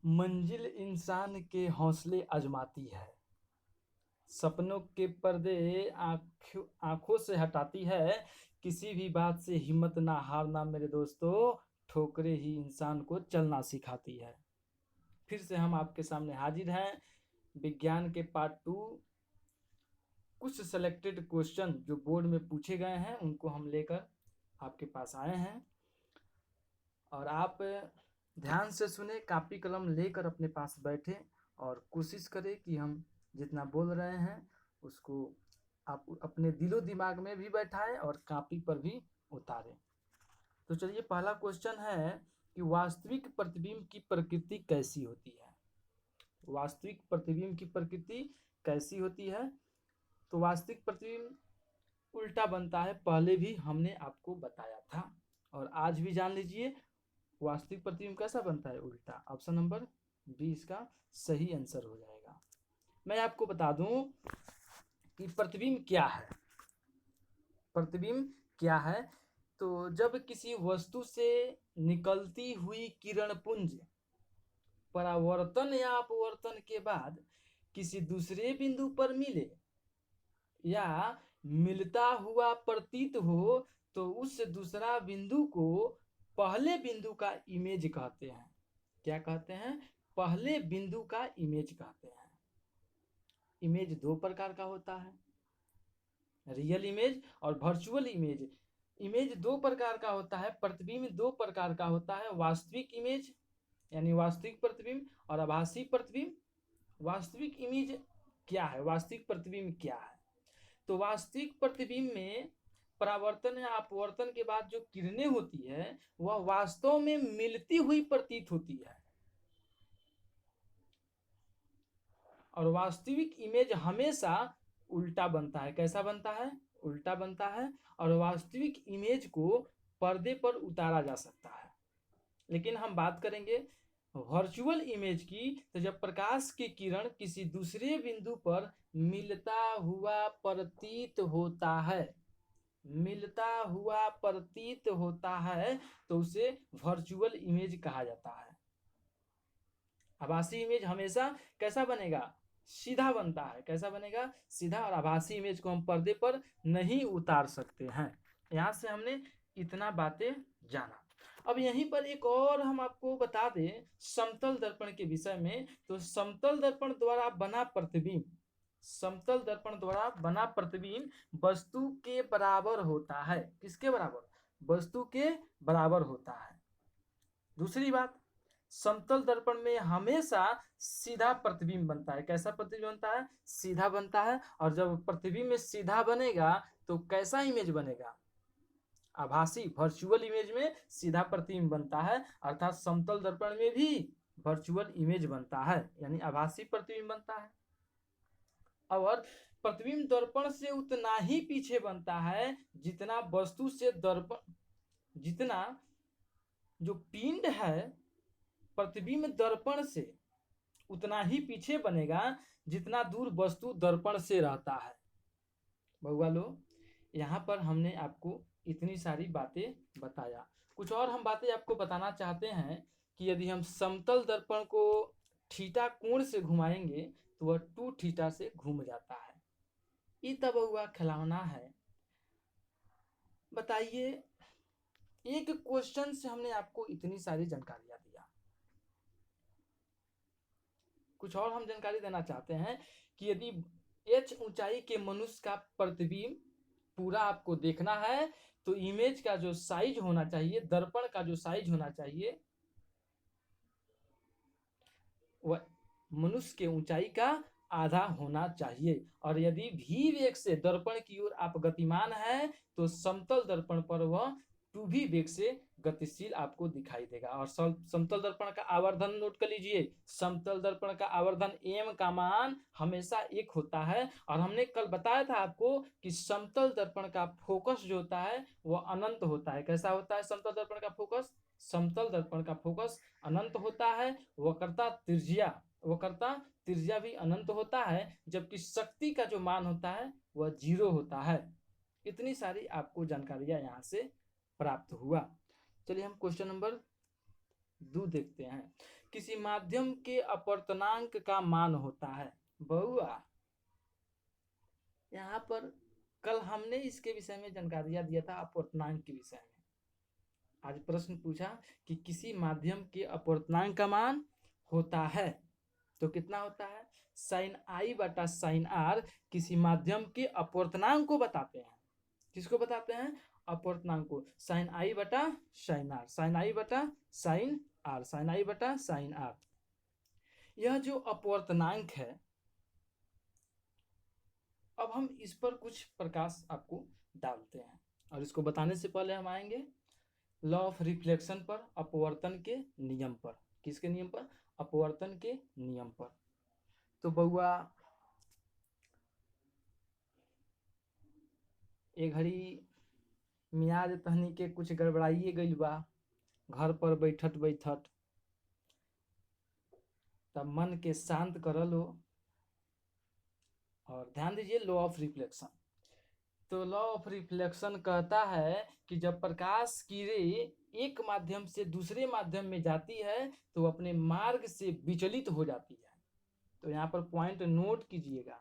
मंजिल इंसान के हौसले आजमाती है, सपनों के पर्दे आंखों से हटाती है। किसी भी बात से हिम्मत ना हारना मेरे दोस्तों, ठोकरे ही इंसान को चलना सिखाती है। फिर से हम आपके सामने हाजिर हैं। विज्ञान के पार्ट 2, कुछ सेलेक्टेड क्वेश्चन जो बोर्ड में पूछे गए हैं उनको हम लेकर आपके पास आए हैं, और आप ध्यान से सुने, कापी कलम लेकर अपने पास बैठे और कोशिश करें कि हम जितना बोल रहे हैं उसको आप अपने दिलो दिमाग में भी बैठाएं और कापी पर भी उतारें। तो चलिए, पहला क्वेश्चन है कि वास्तविक प्रतिबिंब की प्रकृति कैसी होती है। वास्तविक प्रतिबिंब की प्रकृति कैसी होती है? तो वास्तविक प्रतिबिंब उल्टा बनता है, पहले भी हमने आपको बताया था, और आज भी जान लीजिए वास्तविक प्रतिबिंब कैसा बनता है, उल्टा। ऑप्शन नंबर बी इसका सही आंसर हो जाएगा। मैं आपको बता दूं कि प्रतिबिंब क्या है। प्रतिबिंब क्या है? तो जब किसी वस्तु से निकलती हुई किरण पुंज परावर्तन या अपवर्तन के बाद किसी दूसरे बिंदु पर मिले या मिलता हुआ प्रतीत हो, तो उस दूसरा बिंदु को पहले बिंदु का इमेज कहते हैं। क्या कहते हैं? पहले बिंदु का इमेज कहते हैं। इमेज दो प्रकार का होता है, रियल इमेज और वर्चुअल इमेज। इमेज दो प्रकार का होता है, प्रतिबिंब दो प्रकार का होता है, वास्तविक इमेज यानी वास्तविक प्रतिबिंब और आभासी प्रतिबिंब। वास्तविक इमेज क्या है, वास्तविक प्रतिबिंब क्या है? तो वास्तविक प्रतिबिंब में परावर्तन या अपवर्तन के बाद जो किरणें होती है वह वास्तव में मिलती हुई प्रतीत होती है, और वास्तविक इमेज हमेशा उल्टा बनता है। कैसा बनता है? उल्टा बनता है। और वास्तविक इमेज को पर्दे पर उतारा जा सकता है। लेकिन हम बात करेंगे वर्चुअल इमेज की, तो जब प्रकाश की किरण किसी दूसरे बिंदु पर मिलता हुआ प्रतीत होता है, मिलता हुआ प्रतीत होता है, तो उसे वर्चुअल इमेज कहा जाता है। आभासी इमेज हमेशा कैसा बनेगा? सीधा बनता है। कैसा बनेगा? सीधा। और आभासी इमेज को हम पर्दे पर नहीं उतार सकते हैं। यहां से हमने इतना बातें जाना। अब यहीं पर एक और हम आपको बता दें समतल दर्पण के विषय में। तो समतल दर्पण द्वारा बना प्रतिबिंब, समतल दर्पण द्वारा बना प्रतिबिंब वस्तु के बराबर होता है। किसके बराबर? वस्तु के बराबर होता है। दूसरी बात, समतल दर्पण में हमेशा सीधा प्रतिबिंब बनता है। कैसा प्रतिबिंब बनता है? सीधा बनता है। और जब प्रतिबिंब में सीधा बनेगा तो कैसा इमेज बनेगा? आभासी, वर्चुअल इमेज में सीधा प्रतिबिंब बनता है, अर्थात समतल दर्पण में भी वर्चुअल इमेज बनता है, यानी आभासी प्रतिबिंब बनता है। और प्रतिबिंब दर्पण से उतना ही पीछे बनता है जितना वस्तु से दर्पण, जितना जो पिंड है प्रतिबिंब दर्पण से उतना ही पीछे बनेगा जितना दूर वस्तु दर्पण से रहता है। बउआ लो, यहाँ पर हमने आपको इतनी सारी बातें बताया। कुछ और हम बातें आपको बताना चाहते हैं कि यदि हम समतल दर्पण को थीटा कोण से घुमाएंगे तो वह 2 थीटा से घूम जाता है। ये तब बउआ खिलौना है। बताइए, एक क्वेश्चन से हमने आपको इतनी सारी जानकारियां दिया। कुछ और हम जानकारी देना चाहते हैं कि यदि h ऊंचाई के मनुष्य का प्रतिबिंब पूरा आपको देखना है तो इमेज का जो साइज होना चाहिए, दर्पण का जो साइज होना चाहिए, वह मनुष्य के ऊंचाई का आधा होना चाहिए। और यदि भी वेग से दर्पण की ओर आप गतिमान है तो समतल दर्पण पर वह 2v वेग से गतिशील आपको दिखाई देगा। और समतल दर्पण का आवर्धन नोट कर लीजिए, समतल दर्पण का आवर्धन m का मान हमेशा 1 होता है। और हमने कल बताया था आपको कि समतल दर्पण का फोकस जो होता है वह अनंत होता है। कैसा होता है समतल दर्पण का फोकस? समतल दर्पण का फोकस अनंत होता है। वक्रता त्रिज्या भी अनंत होता है, जबकि शक्ति का जो मान होता है वह 0 होता है। इतनी सारी आपको जानकारियां यहाँ से प्राप्त हुआ। चलिए हम क्वेश्चन नंबर 2 देखते हैं किसी माध्यम के अपवर्तनांक का मान होता है। बउआ यहाँ पर कल हमने इसके विषय में जानकारियां दिया था, अपवर्तनांक के विषय में। आज प्रश्न पूछा कि किसी माध्यम के अपवर्तनांक का मान होता है, तो कितना होता है? साइन आई बटा साइन आर किसी माध्यम के अपवर्तनांक को बताते हैं। किसको बताते हैं? अपवर्तनांक को। साइन आई बटा साइन आर, साइन आई बटा साइन आर, साइन आई बटा साइन आर। यह जो अपवर्तनांक है, अब हम इस पर कुछ प्रकाश आपको डालते हैं, और इसको बताने से पहले हम आएंगे लॉ ऑफ रिफ्लेक्शन पर, अपवर्तन के नियम पर। किसके नियम पर? अपवर्तन के नियम पर। तो बउआ ए घड़ी मियाज तहनी के कुछ गड़बड़ाइए गइल बा घर पर बैठत बैठत, तब मन के शांत कर लो और ध्यान दीजिए लॉ ऑफ रिफ्लेक्शन। तो लॉ ऑफ रिफ्लेक्शन कहता है कि जब प्रकाश की रे एक माध्यम से दूसरे माध्यम में जाती है तो अपने मार्ग से विचलित हो जाती है। तो यहाँ पर पॉइंट नोट कीजिएगा।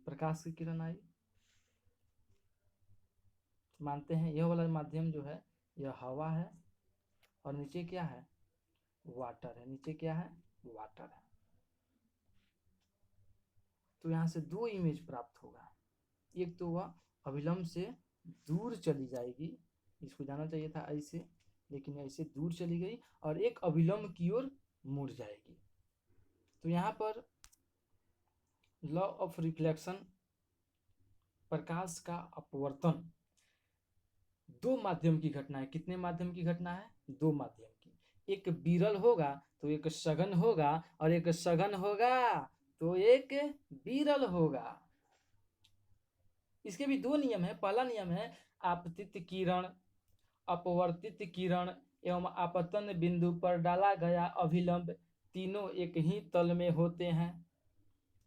प्रकाश की किरण आई, मानते हैं यह वाला माध्यम जो है यह हवा है, और नीचे क्या है? वाटर है। नीचे क्या है? वाटर है। तो यहाँ से दो इमेज प्राप्त होगा। एक तो वह अविलंब से दूर चली जाएगी, इसको जाना चाहिए था ऐसे, लेकिन ऐसे दूर चली गई, और एक अविलंब की ओर मुड़ जाएगी। तो यहाँ पर लॉ ऑफ रिफ्लेक्शन, प्रकाश का अपवर्तन, दो माध्यम की घटना है। कितने माध्यम की घटना है? दो माध्यम की। एक विरल होगा तो एक सघन होगा, और एक सघन होगा तो एक विरल होगा। इसके भी दो नियम है। पहला नियम है आपतित किरण, अपवर्तित किरण एवं आपतन बिंदु पर डाला गया अभिलंब तीनों एक ही तल में होते हैं।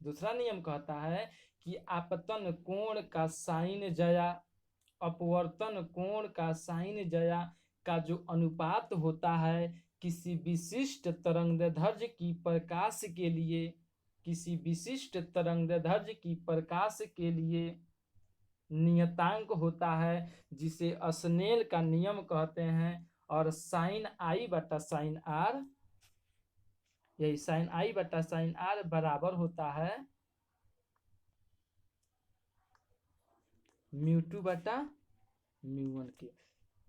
दूसरा नियम कहता है कि आपतन कोण का साइन जया, अपवर्तन कोण का साइन जया का जो अनुपात होता है किसी विशिष्ट तरंगदैर्ध्य की प्रकाश के लिए, किसी विशिष्ट तरंगदैर्ध्य की प्रकाश के लिए नियतांक होता है, जिसे स्नेल का नियम कहते हैं। और साइन आई बटा साइन आर, यही साइन आई बटा साइन आर बराबर होता है म्यू टू बटा म्यू वन के,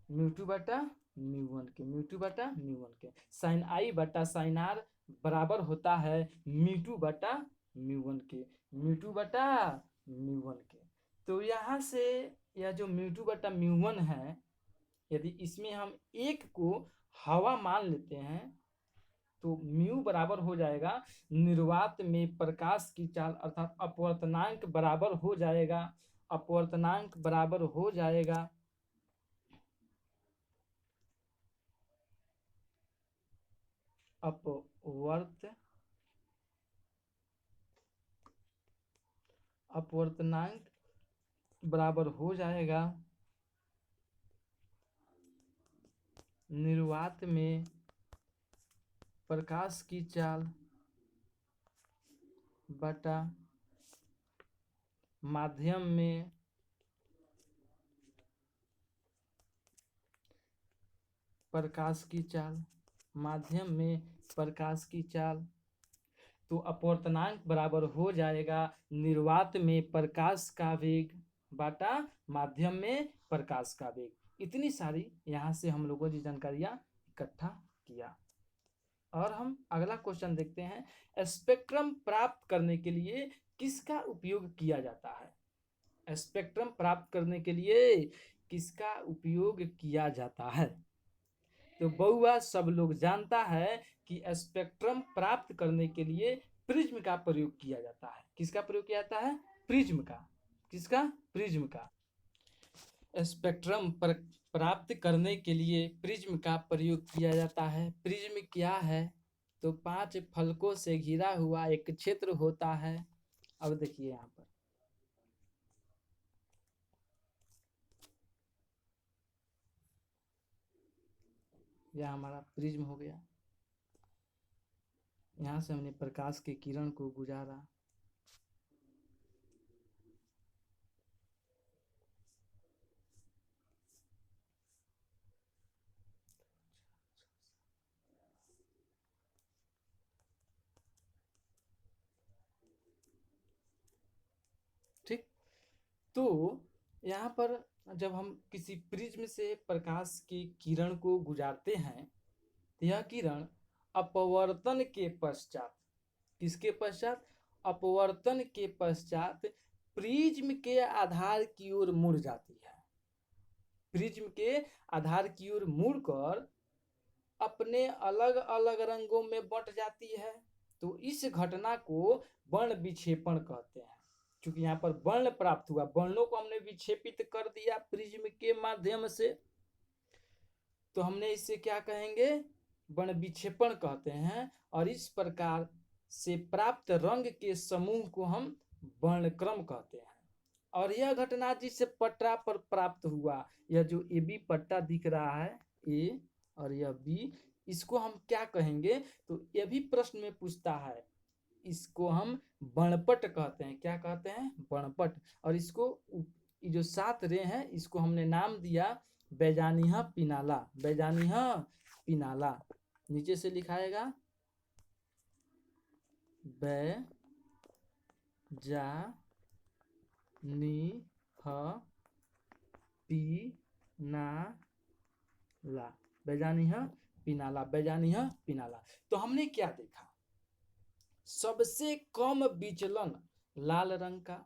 म्यू टू बटा म्यू वन के, म्यू टू बटा म्यू वन के। साइन आई बटा साइन आर बराबर होता है म्यू टू बटा म्यू वन के, म्यू टू बटा म्यू वन के। तो यहाँ से यह जो म्यू टू बटा म्यू वन है, यदि इसमें हम एक को हवा मान लेते हैं तो म्यू बराबर हो जाएगा निर्वात में प्रकाश की चाल, अर्थात अपवर्तनांक बराबर हो जाएगा, अपवर्तनांक बराबर हो जाएगा अपवर्तनांक बराबर हो जाएगा निर्वात में प्रकाश की चाल बटा माध्यम में प्रकाश की चाल, माध्यम में प्रकाश की चाल। तो अपवर्तनांक बराबर हो जाएगा निर्वात में प्रकाश का वेग बटा माध्यम में प्रकाश का वेग। इतनी सारी यहाँ से हम लोगों ने जानकारियां इकट्ठा किया। और हम अगला क्वेश्चन देखते हैं। स्पेक्ट्रम प्राप्त करने के लिए किसका उपयोग किया जाता है? स्पेक्ट्रम प्राप्त करने के लिए किसका उपयोग किया जाता है? तो बउआ सब लोग जानता है कि स्पेक्ट्रम प्राप्त करने के लिए प्रिज्म का प्रयोग किया जाता है। किसका प्रयोग किया जाता है? प्रिज्म का। किसका? प्रिज्म का। स्पेक्ट्रम प्राप्त करने के लिए प्रिज्म का प्रयोग किया जाता है। प्रिज्म क्या है? तो 5 फलकों से घिरा हुआ एक क्षेत्र होता है। अब देखिए यहाँ पर यह हमारा प्रिज्म हो गया। यहाँ से हमने प्रकाश के किरण को गुजारा। ठीक, तो यहाँ पर जब हम किसी प्रिज्म से प्रकाश की किरण को गुजारते हैं, तो यह किरण अपवर्तन के पश्चात, किसके पश्चात? अपवर्तन के पश्चात प्रिज्म के आधार की ओर मुड़ जाती है। प्रिज्म के आधार की ओर मुड़कर अपने अलग अलग रंगों में बंट जाती है। तो इस घटना को वर्ण विक्षेपण कहते हैं। क्योंकि यहाँ पर वर्ण प्राप्त हुआ, वर्णों को हमने विक्षेपित कर दिया प्रिज्म के माध्यम से, तो हमने इसे क्या कहेंगे? वर्ण विक्षेपण कहते हैं। और इस प्रकार से प्राप्त रंग के समूह को हम वर्णक्रम कहते हैं। और यह घटना जिस पट्टा पर प्राप्त हुआ, यह जो ए बी पट्टा दिख रहा है, ए और यह बी, इसको हम क्या कहेंगे? तो यह भी प्रश्न में पूछता है। इसको हम वर्णपट कहते हैं। क्या कहते हैं? वर्णपट। और इसको जो 7 रे हैं, इसको हमने नाम दिया बैजानिहा पिनाला। बैजानिहा पिनाला, नीचे से लिखाएगा बैजानिहा पिनाला, बैजानिहा पिनाला, बैजानिहा पिनाला। तो हमने क्या देखा? सबसे कम विचलन लाल रंग का,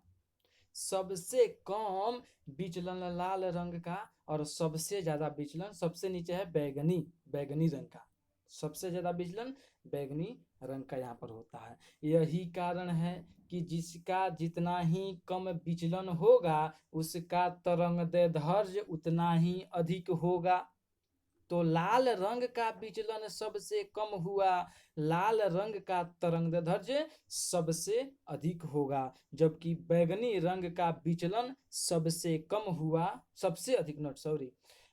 सबसे कम विचलन लाल रंग का, और सबसे ज्यादा विचलन, सबसे नीचे है बैगनी, बैगनी रंग का। सबसे ज्यादा विचलन बैगनी रंग का यहाँ पर होता है। यही कारण है कि जिसका जितना ही कम विचलन होगा, उसका तरंगदैर्ध्य उतना ही अधिक होगा। तो लाल रंग का विचलन सबसे कम हुआ, लाल रंग का तरंगदैर्ध्य सबसे अधिक होगा। जबकि बैगनी रंग का विचलन सबसे कम हुआ, सबसे अधिक, नॉट सॉरी,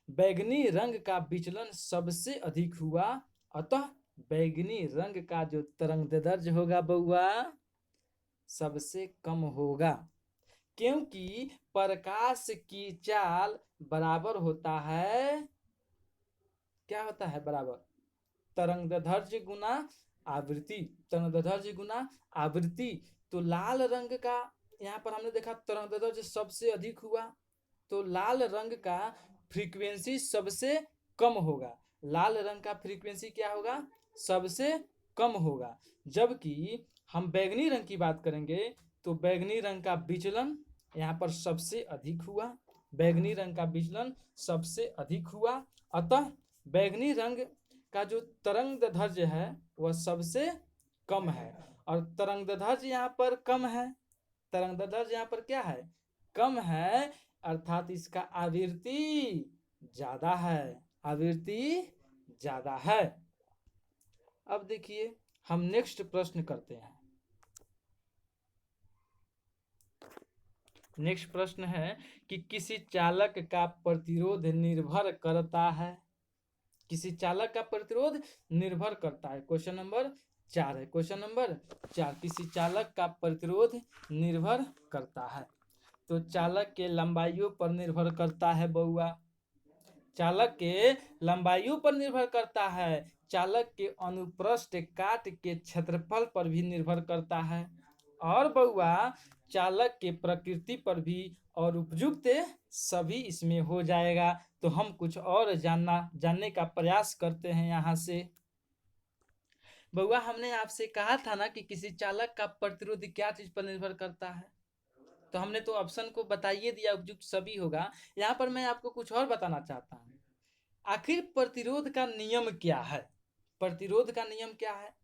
बैगनी रंग का विचलन सबसे अधिक हुआ। अतः बैगनी रंग का जो तरंगदैर्ध्य होगा बउआ, सबसे कम होगा। क्योंकि प्रकाश की चाल बराबर होता है, क्या होता है? बराबर तरंगदैर्ध्य गुना आवृत्ति, तरंगदैर्ध्य गुना आवृत्ति। तो लाल रंग का यहाँ पर हमने देखा तरंगदैर्ध्य सबसे अधिक हुआ, तो लाल रंग का फ्रीक्वेंसी सबसे कम होगा। लाल रंग का फ्रीक्वेंसी क्या होगा? सबसे कम होगा। जबकि हम बैगनी रंग की बात करेंगे, तो बैगनी रंग का विचलन यहाँ पर सबसे अधिक हुआ, बैगनी रंग का विचलन सबसे अधिक हुआ। अतः बैगनी रंग का जो तरंगदैर्ध्य है वह सबसे कम है, और तरंगदैर्ध्य यहाँ पर कम है। तरंगदैर्ध्य यहाँ पर क्या है? कम है, अर्थात इसका आवृत्ति ज्यादा है, आवृत्ति ज्यादा है। अब देखिए, हम नेक्स्ट प्रश्न करते हैं। नेक्स्ट प्रश्न है कि किसी चालक का प्रतिरोध निर्भर करता है, किसी चालक का प्रतिरोध निर्भर करता है। क्वेश्चन नंबर 4 है, क्वेश्चन नंबर 4, किसी चालक का प्रतिरोध निर्भर करता है। तो चालक के लंबाइयों पर निर्भर करता है बउआ, चालक के लंबाइयों पर निर्भर करता है, चालक के अनुप्रस्थ काट के क्षेत्रफल पर भी निर्भर करता है, और बउआ चालक के प्रकृति पर भी, और उपयुक्त सभी इसमें हो जाएगा। तो हम कुछ और जानने का प्रयास करते हैं यहाँ से। बउआ हमने आपसे कहा था ना कि किसी चालक का प्रतिरोध क्या चीज पर निर्भर करता है, तो हमने तो ऑप्शन को बताइए दिया, उपयुक्त सभी होगा। यहाँ पर मैं आपको कुछ और बताना चाहता हूँ। आखिर प्रतिरोध का नियम क्या है? प्रतिरोध का नियम क्या है?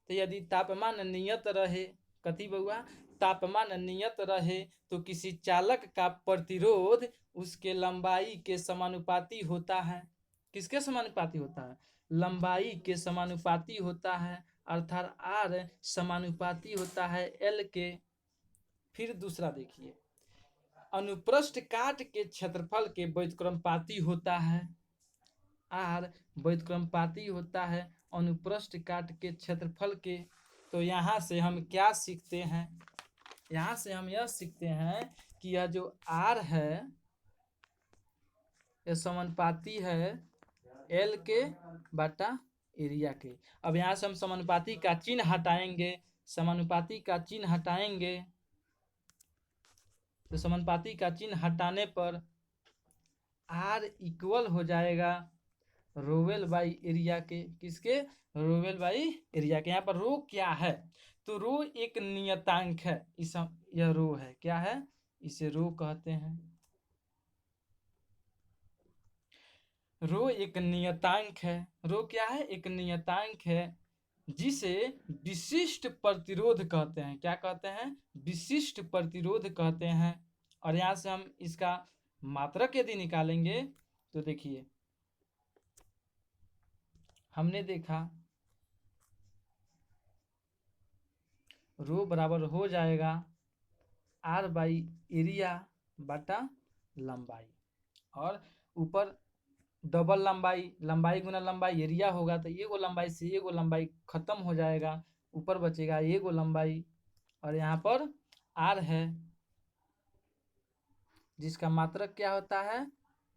तो यदि तापमान नियत रहे, कथी बउआ? तापमान नियत रहे, तो किसी चालक का प्रतिरोध उसके लंबाई के समानुपाती होता है। किसके समानुपाती होता है? लंबाई के समानुपाती होता है, अर्थात आर समानुपाती होता है एल के। फिर दूसरा देखिए, अनुप्रस्थ काट के क्षेत्रफल के व्युत्क्रमानुपाती होता है। आर व्युत्क्रमपाती होता है अनुप्रस्थ काट के क्षेत्रफल के। तो यहाँ से हम क्या सीखते हैं, यहाँ से हम यह सीखते हैं कि यह जो आर है यह समानुपाती है एल के बटा एरिया के। अब यहाँ से हम समानुपाती का चिन्ह हटाएंगे, समानुपाती का चिन्ह हटाएंगे तो समानुपाती का चिन्ह हटाने पर आर इक्वल हो जाएगा रोवेल बाई एरिया के। किसके? रोवेल बाई एरिया के। यहाँ पर रो क्या है, तो रो एक नियतांक है। यह रो है, क्या है, इसे रो कहते हैं। रो एक नियतांक है। रो क्या है? एक नियतांक है जिसे विशिष्ट प्रतिरोध कहते हैं। क्या कहते हैं? विशिष्ट प्रतिरोध कहते हैं। और यहाँ से हम इसका मात्रक यदि निकालेंगे तो देखिए हमने देखा रो बराबर हो जाएगा आर बाई एरिया बटा लंबाई, और ऊपर डबल लंबाई, लंबाई गुना लंबाई एरिया होगा तो एगो लंबाई से एगो लंबाई खत्म हो जाएगा, ऊपर बचेगा एगो लंबाई। और यहाँ पर आर है जिसका मात्रक क्या होता है?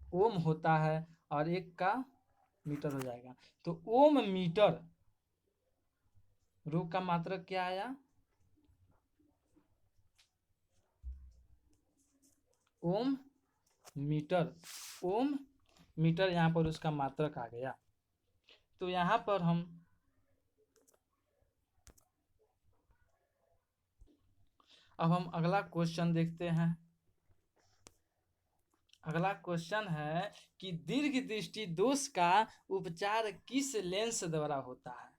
ओम होता है, और एक का मीटर हो जाएगा। तो ओम मीटर, रो का मात्रक क्या आया? ओम मीटर। ओम मीटर यहाँ पर उसका मात्रक आ गया। तो यहाँ पर हम अब हम अगला क्वेश्चन देखते हैं। अगला क्वेश्चन है कि दीर्घ दृष्टि दोष का उपचार किस लेंस द्वारा होता है?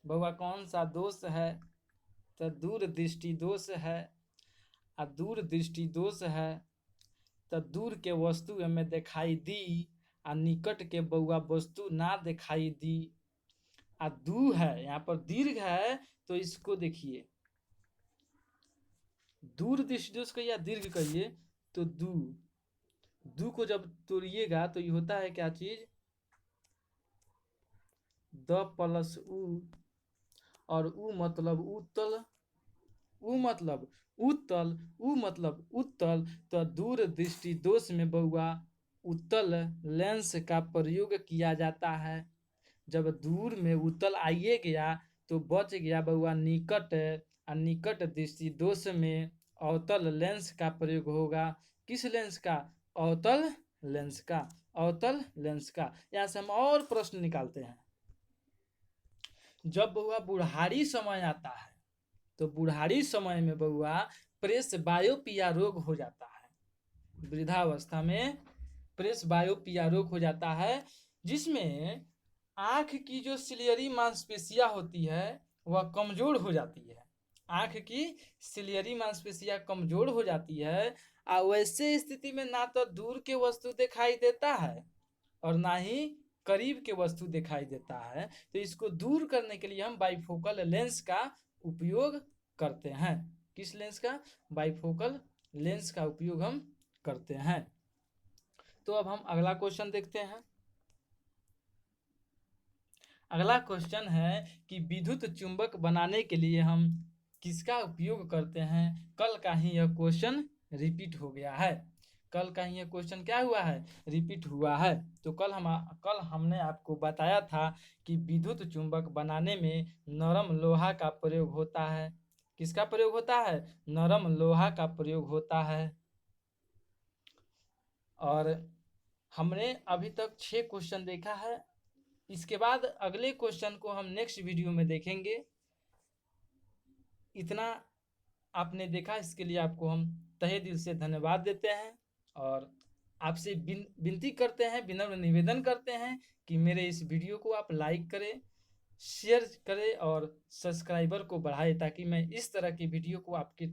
बउआ कौन सा दोष है? तो दूर दृष्टि दोष है। आ दूर दृष्टि दोष है तो दूर के वस्तु हमें दिखाई दी आ निकट के बउआ वस्तु ना दिखाई दी। आ दू है, यहाँ पर दीर्घ है तो इसको देखिए, दूर दृष्टि दोष कहिए या दीर्घ कहिए, तो दू को जब तोड़िएगा तो ये होता है क्या चीज? द प्लस उ, और उ मतलब उत्तल, उ मतलब उत्तल, उ मतलब उत्तल। तो दूर दृष्टि दोष में बउआ उत्तल लेंस का प्रयोग किया जाता है। जब दूर में उत्तल आइए गया तो बच गया बउआ निकट, और निकट दृष्टि दोष में अवतल लेंस का प्रयोग होगा। किस लेंस का? अवतल लेंस का, अवतल लेंस का। यहाँ से हम और प्रश्न निकालते हैं। जब बउआ बुढ़ारी समय आता है तो बुढ़ारी समय में बउआ प्रेस बायोपिया रोग हो जाता है। वृद्धावस्था में प्रेस बायोपिया रोग हो जाता है, जिसमें आंख की जो सिलियरी मांसपेशियां होती है वह कमजोर हो जाती है। आंख की सिलियरी मांसपेशियां कमजोर हो जाती है, और वैसे स्थिति में ना तो दूर के वस्तु दिखाई देता है और ना ही करीब के वस्तु दिखाई देता है। तो इसको दूर करने के लिए हम बाइफोकल लेंस का उपयोग करते हैं। किस लेंस का? बाइफोकल लेंस का उपयोग हम करते हैं। तो अब हम अगला क्वेश्चन देखते हैं। अगला क्वेश्चन है कि विद्युत चुंबक बनाने के लिए हम किसका उपयोग करते हैं? कल का ही यह क्वेश्चन रिपीट हो गया है। कल का ही यह क्वेश्चन क्या हुआ है? रिपीट हुआ है। तो कल हमने आपको बताया था कि विद्युत चुंबक बनाने में नरम लोहा का प्रयोग होता है। किसका प्रयोग होता है? नरम लोहा का प्रयोग होता है। और हमने अभी तक 6 क्वेश्चन देखा है। इसके बाद अगले क्वेश्चन को हम नेक्स्ट वीडियो में देखेंगे। इतना आपने देखा, इसके लिए आपको हम तहे दिल से धन्यवाद देते हैं, और आपसे विनती करते हैं, विनम्र निवेदन करते हैं कि मेरे इस वीडियो को आप लाइक करें, शेयर करें और सब्सक्राइबर को बढ़ाएं, ताकि मैं इस तरह की वीडियो को आपके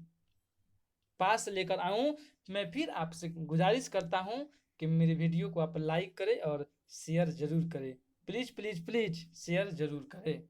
पास लेकर आऊं। मैं फिर आपसे गुजारिश करता हूं कि मेरे वीडियो को आप लाइक करें और शेयर जरूर करें। प्लीज़ प्लीज़ प्लीज़ शेयर जरूर करें।